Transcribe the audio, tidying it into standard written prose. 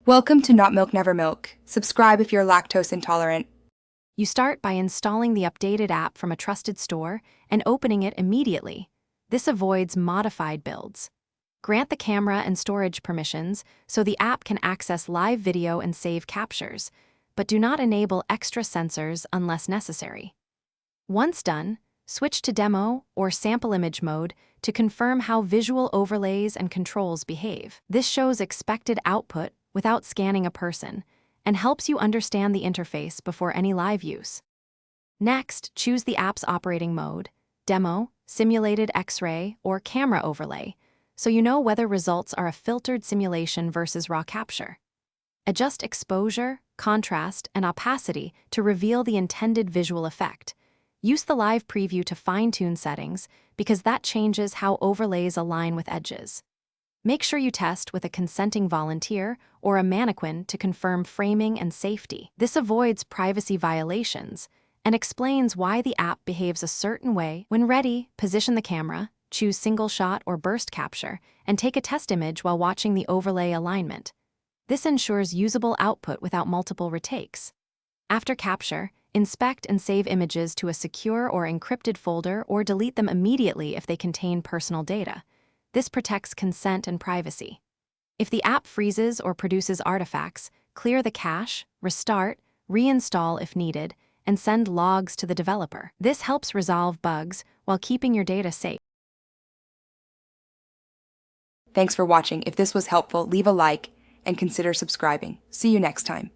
Welcome to Not Milk Never Milk. Subscribe if you're lactose intolerant. You start by installing the updated app from a trusted store and opening it immediately. This avoids modified builds. Grant the camera and storage permissions so the app can access live video and save captures, but do not enable extra sensors unless necessary. Once done, switch to demo or sample image mode to confirm how visual overlays and controls behave. This shows expected output without scanning a person and helps you understand the interface before any live use. Next, choose the app's operating mode, demo, simulated X-ray, or camera overlay, so you know whether results are a filtered simulation versus raw capture. Adjust exposure, contrast, and opacity to reveal the intended visual effect. Use the live preview to fine-tune settings because that changes how overlays align with edges. Make sure you test with a consenting volunteer or a mannequin to confirm framing and safety. This avoids privacy violations and explains why the app behaves a certain way. When ready, position the camera, choose single shot or burst capture, and take a test image while watching the overlay alignment. This ensures usable output without multiple retakes. After capture, inspect and save images to a secure or encrypted folder or delete them immediately if they contain personal data. This protects consent and privacy. If the app freezes or produces artifacts, clear the cache, restart, reinstall if needed, and send logs to the developer. This helps resolve bugs while keeping your data safe. Thanks for watching. If this was helpful, leave a like and consider subscribing. See you next time.